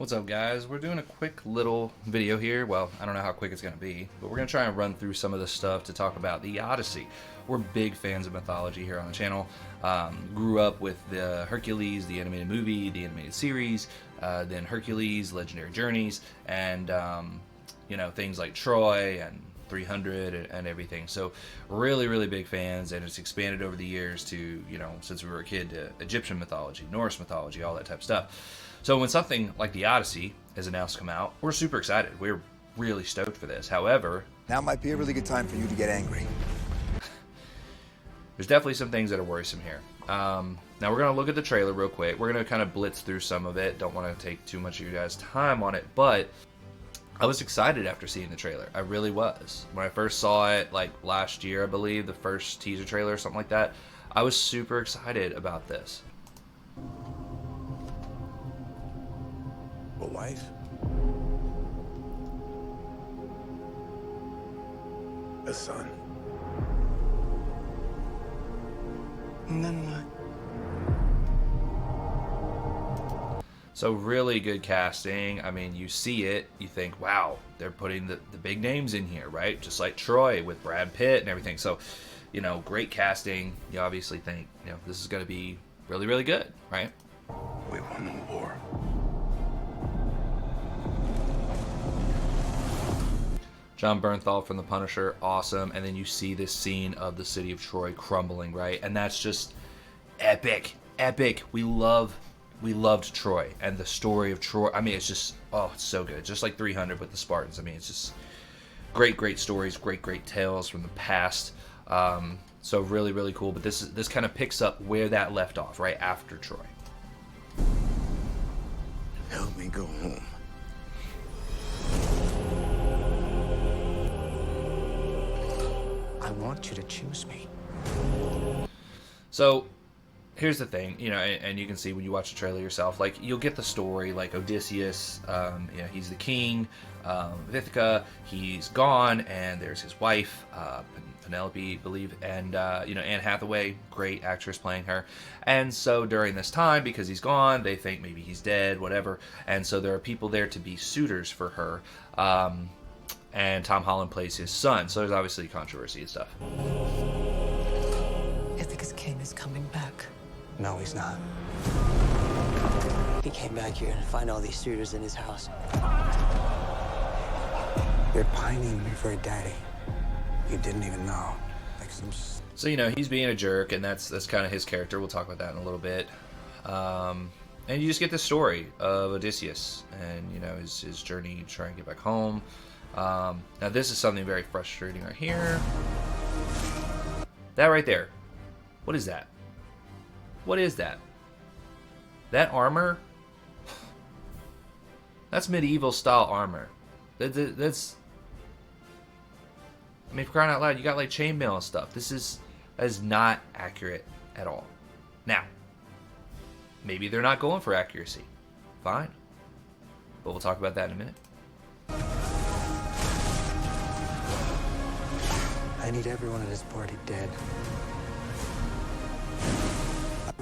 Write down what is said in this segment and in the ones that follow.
What's up, guys? We're doing a quick little video here. Well, I don't know how quick it's going to be, but we're going to try and run through some of the stuff to talk about the Odyssey. We're big fans of mythology here on the channel. Grew up with the Hercules, the animated movie, the animated series, then Hercules, Legendary Journeys, and things like Troy and 300 and everything. So really big fans, and it's expanded over the years to, since we were a kid, to Egyptian mythology, Norse mythology, all that type of stuff. So when something like the Odyssey is announced to come out, we're super excited. We're really stoked for this. However, now might be a really good time for you to get angry. there's definitely some things that are worrisome here. Now we're going to look at the trailer real quick. We're going to kind of blitz through some of it. Don't want to take too much of you guys' time on it, but I was excited after seeing the trailer. I really was. When I first saw it, like last year, I believe, the first teaser trailer or something like that, I was super excited about this. A wife? A son? And then what? So really good casting. I mean, you see it, you think, wow, they're putting the big names in here, right? Just like Troy with Brad Pitt and everything. So, great casting. You obviously think, this is going to be really good, right? We won the war. John Bernthal from The Punisher, awesome. And then you see this scene of the city of Troy crumbling, right? And that's just epic. We loved Troy and the story of Troy. I mean, it's just, it's so good. Just like 300 with the Spartans. I mean, it's just great stories, great tales from the past. So really cool. But this kind of picks up where that left off, right after Troy. Help me go home. I want you to choose me. So here's the thing, and you can see when you watch the trailer yourself, like, you'll get the story, like Odysseus, he's the king of Ithaca, he's gone, and there's his wife, Penelope, I believe, and, Anne Hathaway, great actress playing her. And so during this time, because he's gone, they think maybe he's dead, whatever, and so there are people there to be suitors for her, and Tom Holland plays his son, so there's obviously controversy and stuff. Ithaca's king is coming back. No, he's not. He came back here to find all these suitors in his house. You're pining for a daddy. You didn't even know. Like some... So, he's being a jerk, and that's kind of his character. We'll talk about that in a little bit. And you just get the story of Odysseus and, his journey to try and get back home. Now, this is something very frustrating right here. That right there. What is that? What is that? That armor? That's medieval style armor. That's... I mean, for crying out loud, you got like chainmail and stuff. That is not accurate at all. Now, maybe they're not going for accuracy. Fine. But we'll talk about that in a minute. I need everyone at his party dead.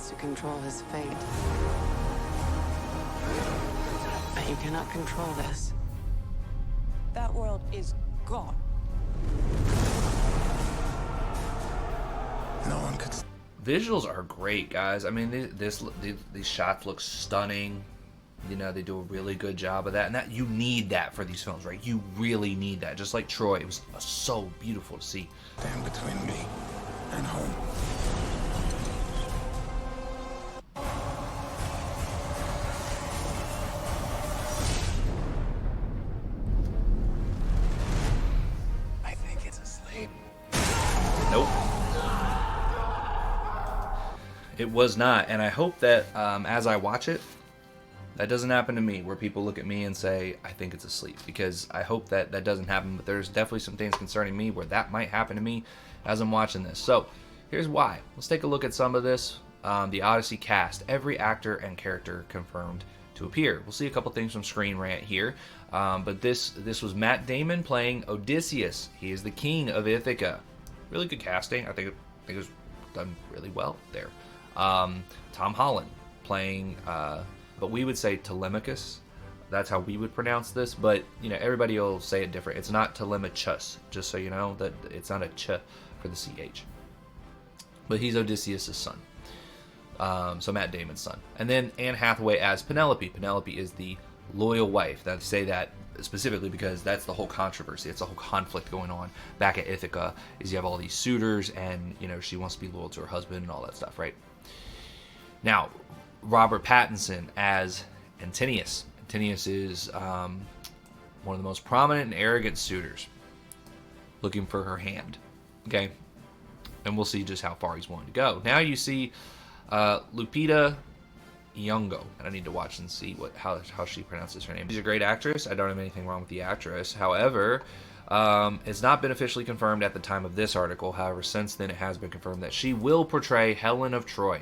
To control his fate. But you cannot control this. That world is gone. No one could... Visuals are great, guys. I mean, these shots look stunning. They do a really good job of that. And that, you need that for these films, right? You really need that. Just like Troy, it was so beautiful to see. Stand between me and home. I think it's asleep. Nope. It was not. And I hope that as I watch it, that doesn't happen to me, where people look at me and say, I think it's asleep. Because I hope that doesn't happen, but there's definitely some things concerning me where that might happen to me as I'm watching this. So, here's why. Let's take a look at some of this. The Odyssey cast. Every actor and character confirmed to appear. We'll see a couple things from Screen Rant here. But this was Matt Damon playing Odysseus. He is the king of Ithaca. Really good casting. I think it was done really well there. Tom Holland playing, but we would say Telemachus, That's how we would pronounce this, but you know, everybody will say it different. It's not Telemachus, just so you know that it's not a ch for the ch. But he's Odysseus' son. So Matt Damon's son. And then Anne Hathaway as Penelope. Penelope is the loyal wife. I say that specifically because that's the whole controversy. It's the whole conflict going on back at Ithaca. Is you have all these suitors, and you know, she wants to be loyal to her husband and all that stuff, right? Now, Robert Pattinson as Antinous. Antinous is one of the most prominent and arrogant suitors, looking for her hand. Okay, and we'll see just how far he's willing to go. Now you see Lupita Nyong'o, and I need to watch and see how she pronounces her name. She's a great actress. I don't have anything wrong with the actress. However, it's not been officially confirmed at the time of this article. However, since then it has been confirmed that she will portray Helen of Troy.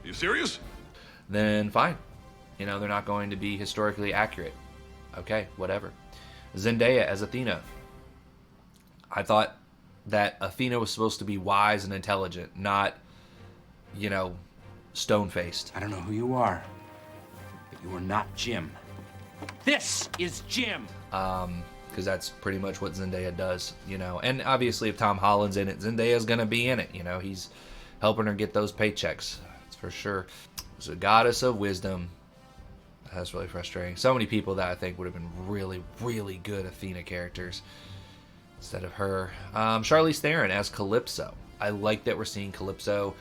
You serious? Then fine. You know, they're not going to be historically accurate. Okay, whatever. Zendaya as Athena. I thought that Athena was supposed to be wise and intelligent, not, you know, stone-faced. I don't know who you are, but you are not Jim. This is Jim! Because that's pretty much what Zendaya does, you know. And obviously if Tom Holland's in it, Zendaya's going to be in it, you know. He's helping her get those paychecks, that's for sure. She's a goddess of wisdom. That's really frustrating. So many people that I think would have been really, really good Athena characters instead of her. Charlize Theron as Calypso. I like that we're seeing Calypso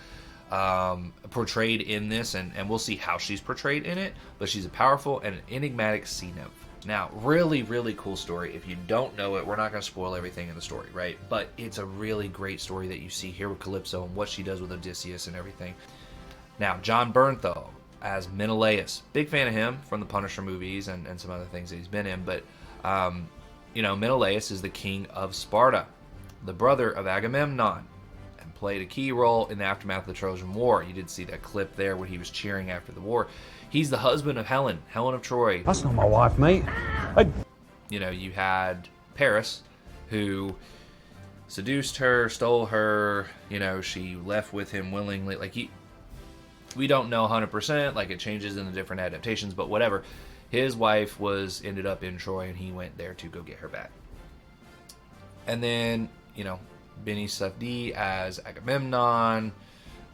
portrayed in this, and we'll see how she's portrayed in it, but she's a powerful and an enigmatic sea nymph. Now, really, really cool story. If you don't know it, we're not going to spoil everything in the story, right? But it's a really great story that you see here with Calypso and what she does with Odysseus and everything. Now, John Bernthal as Menelaus. Big fan of him from the Punisher movies and some other things that he's been in. But, you know, Menelaus is the king of Sparta, the brother of Agamemnon, and played a key role in the aftermath of the Trojan War. You did see that clip there when he was cheering after the war. He's the husband of Helen of Troy. That's not my wife, mate. You know, you had Paris, who seduced her, stole her, you know, she left with him willingly. Like, we don't know 100%, like it changes in the different adaptations, but whatever. His wife ended up in Troy, and he went there to go get her back. And then, you know, Benny Safdie as Agamemnon,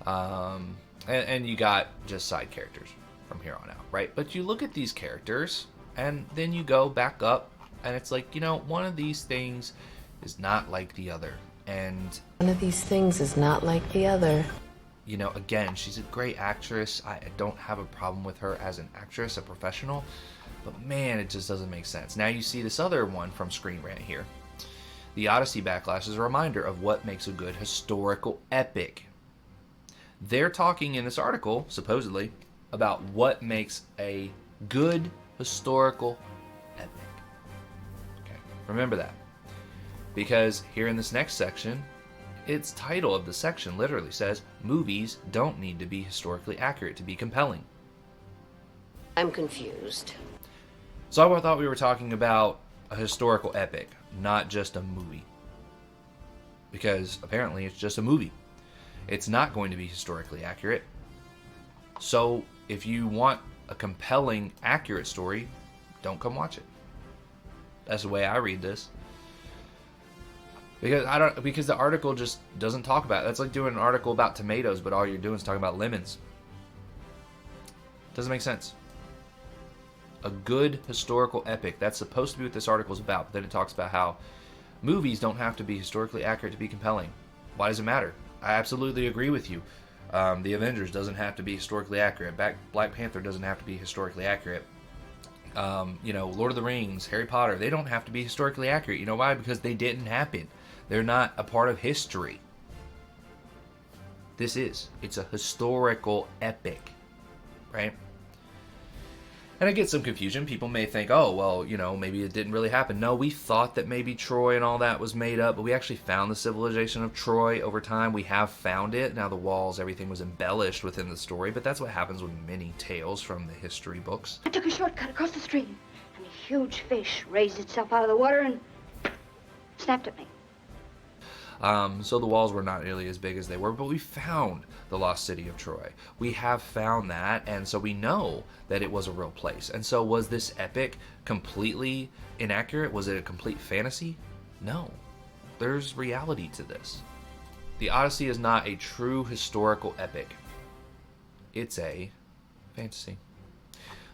and you got just side characters from here on out, right? But you look at these characters, and then you go back up, and it's like, you know, one of these things is not like the other, and One of these things is not like the other. you know, again, she's a great actress. I don't have a problem with her as an actress, a professional, but man, it just doesn't make sense. Now you see this other one from Screen Rant here. The Odyssey backlash is a reminder of what makes a good historical epic. They're talking in this article, supposedly, about what makes a good historical epic. Okay, remember that. Because here in this next section, its title of the section literally says, movies don't need to be historically accurate to be compelling. I'm confused. So I thought we were talking about a historical epic, not just a movie. Because apparently it's just a movie. It's not going to be historically accurate. So if you want a compelling, accurate story, don't come watch it. That's the way I read this. Because the article just doesn't talk about it. That's like doing an article about tomatoes, but all you're doing is talking about lemons. Doesn't make sense. A good historical epic. That's supposed to be what this article is about. But then it talks about how movies don't have to be historically accurate to be compelling. Why does it matter? I absolutely agree with you. The Avengers doesn't have to be historically accurate. Black Panther doesn't have to be historically accurate. You know, Lord of the Rings, Harry Potter, they don't have to be historically accurate. You know why? Because they didn't happen. They're not a part of history. It's a historical epic, right? And I get some confusion. People may think, oh, well, you know, maybe it didn't really happen. No, we thought that maybe Troy and all that was made up, but we actually found the civilization of Troy over time. We have found it. Now the walls, everything was embellished within the story, but that's what happens with many tales from the history books. I took a shortcut across the stream, and a huge fish raised itself out of the water and snapped at me. So the walls were not nearly as big as they were, but we found the lost city of Troy. We have found that, and so we know that it was a real place. And so was this epic completely inaccurate? Was it a complete fantasy? No. There's reality to this. The Odyssey is not a true historical epic. It's a fantasy.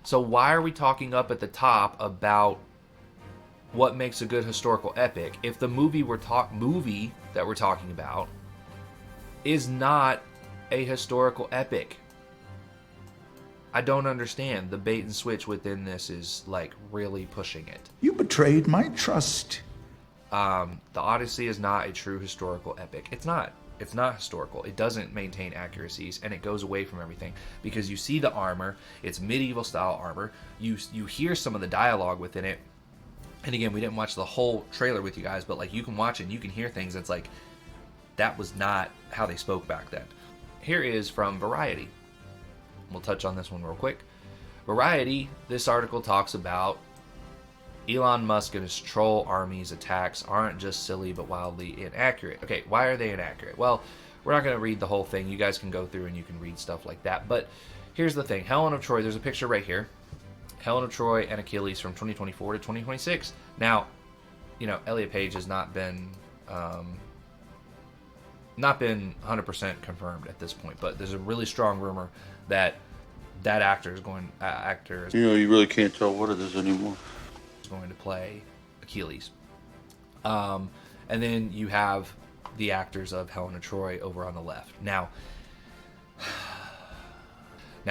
So why are we talking up at the top about what makes a good historical epic if the movie that we're talking about is not a historical epic? I don't understand. The bait and switch within this is like really pushing it. You betrayed my trust. The Odyssey is not a true historical epic. It's not. It's not historical. It doesn't maintain accuracies, and it goes away from everything because you see the armor. It's medieval style armor. You hear some of the dialogue within it. And again, we didn't watch the whole trailer with you guys, but like you can watch it and you can hear things. It's like that was not how they spoke back then. Here is from Variety. We'll touch on this one real quick. Variety, this article talks about Elon Musk and his troll army's attacks aren't just silly but wildly inaccurate. Okay, why are they inaccurate? Well, we're not going to read the whole thing. You guys can go through and you can read stuff like that. But here's the thing. Helen of Troy, there's a picture right here. Helen of Troy and Achilles from 2024 to 2026. Now, you know, Elliot Page has not been 100% confirmed at this point, but there's a really strong rumor that actor is going. You know, you really can't tell what it is anymore. Is going to play Achilles, and then you have the actors of Helen of Troy over on the left. Now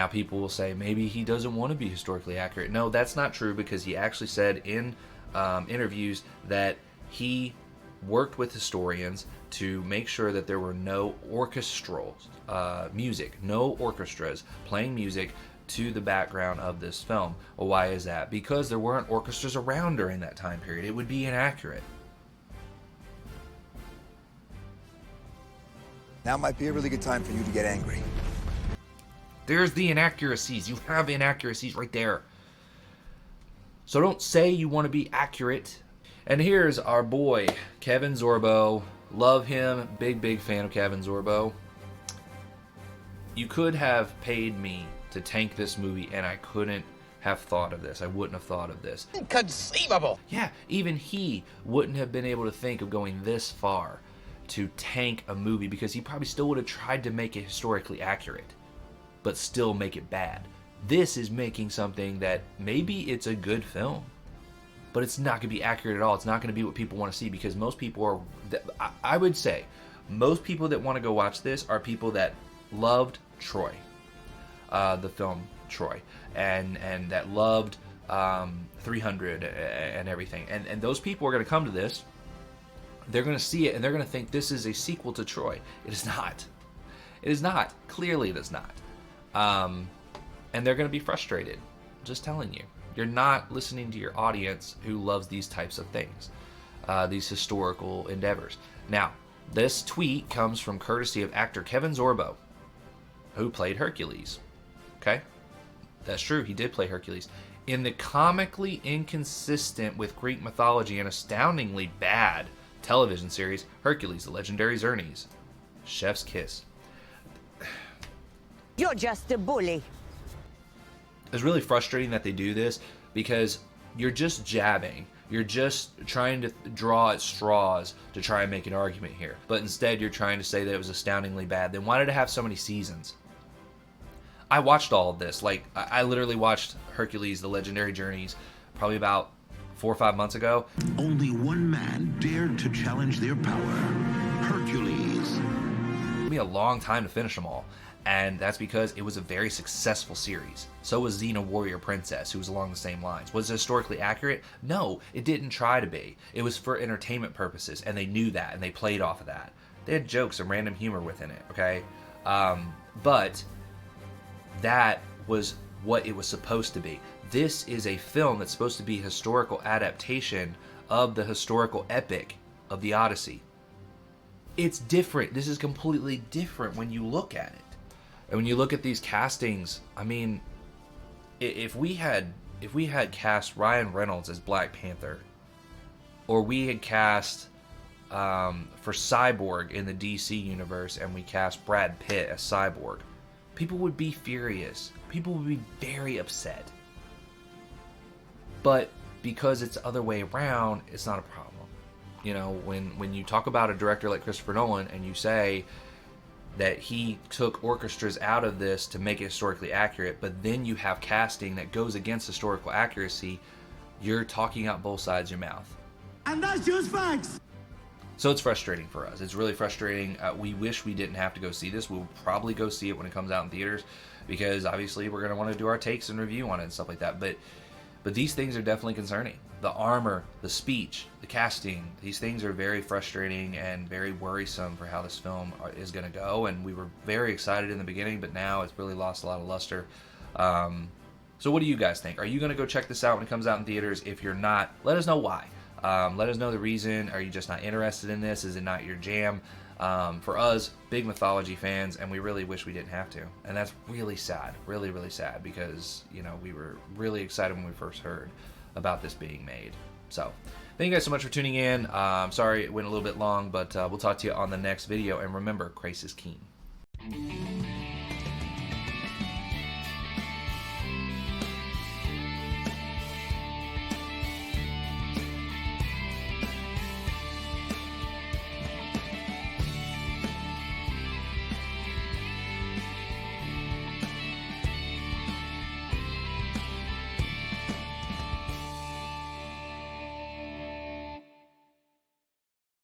people will say maybe he doesn't want to be historically accurate. No, that's not true because he actually said in interviews that he worked with historians to make sure that there were no orchestral music, no orchestras playing music to the background of this film. Well, why is that? Because there weren't orchestras around during that time period. It would be inaccurate. Now might be a really good time for you to get angry. There's the inaccuracies. You have inaccuracies right there. So don't say you want to be accurate. And here's our boy, Kevin Sorbo. Love him. Big fan of Kevin Sorbo. You could have paid me to tank this movie and I couldn't have thought of this. I wouldn't have thought of this. Inconceivable! Yeah, even he wouldn't have been able to think of going this far to tank a movie because he probably still would have tried to make it historically accurate, but still make it bad. This is making something that maybe it's a good film, but it's not going to be accurate at all. It's not going to be what people want to see because most people are, I would say, most people that want to go watch this are people that loved Troy, the film Troy, and that loved 300 and everything. And those people are going to come to this, they're going to see it, and they're going to think this is a sequel to Troy. It is not. It is not. Clearly it is not. And they're going to be frustrated. Just telling you. You're not listening to your audience who loves these types of things, these historical endeavors. Now, this tweet comes from courtesy of actor Kevin Sorbo, who played Hercules. Okay? That's true. He did play Hercules. In the comically inconsistent with Greek mythology and astoundingly bad television series, Hercules, the Legendary Xerxes. Chef's kiss. You're just a bully. It's really frustrating that they do this because you're just jabbing. You're just trying to draw at straws to try and make an argument here. But instead, you're trying to say that it was astoundingly bad. Then why did it have so many seasons? I watched all of this. Like, I literally watched Hercules, the Legendary Journeys, probably about 4 or 5 months ago. Only one man dared to challenge their power. Hercules. It took me a long time to finish them all. And that's because it was a very successful series. So was Xena Warrior Princess, who was along the same lines. Was it historically accurate? No, it didn't try to be. It was for entertainment purposes, and they knew that, and they played off of that. They had jokes and random humor within it, okay? But that was what it was supposed to be. This is a film that's supposed to be a historical adaptation of the historical epic of the Odyssey. It's different. This is completely different when you look at it. And when you look at these castings, I mean, if we had cast Ryan Reynolds as Black Panther, or we had cast for Cyborg in the DC universe and we cast Brad Pitt as Cyborg, people would be furious. People would be very upset. But because it's the other way around, it's not a problem. You know, when you talk about a director like Christopher Nolan and you say that he took orchestras out of this to make it historically accurate, but then you have casting that goes against historical accuracy, you're talking out both sides of your mouth. And that's just facts. So it's frustrating for us. It's really frustrating. We wish we didn't have to go see this. We'll probably go see it when it comes out in theaters because obviously we're going to want to do our takes and review on it and stuff like that. But these things are definitely concerning. The armor, the speech, the casting, these things are very frustrating and very worrisome for how this film is going to go. And we were very excited in the beginning, but now it's really lost a lot of luster. So what do you guys think? Are you going to go check this out when it comes out in theaters? If you're not, let us know why. Let us know the reason. Are you just not interested in this? Is it not your jam? For us, big mythology fans, and we really wish we didn't have to. And that's really sad. Really, really sad because, you know, we were really excited when we first heard about this being made. So, thank you guys so much for tuning in. Sorry it went a little bit long, but we'll talk to you on the next video. And remember, Christ is king.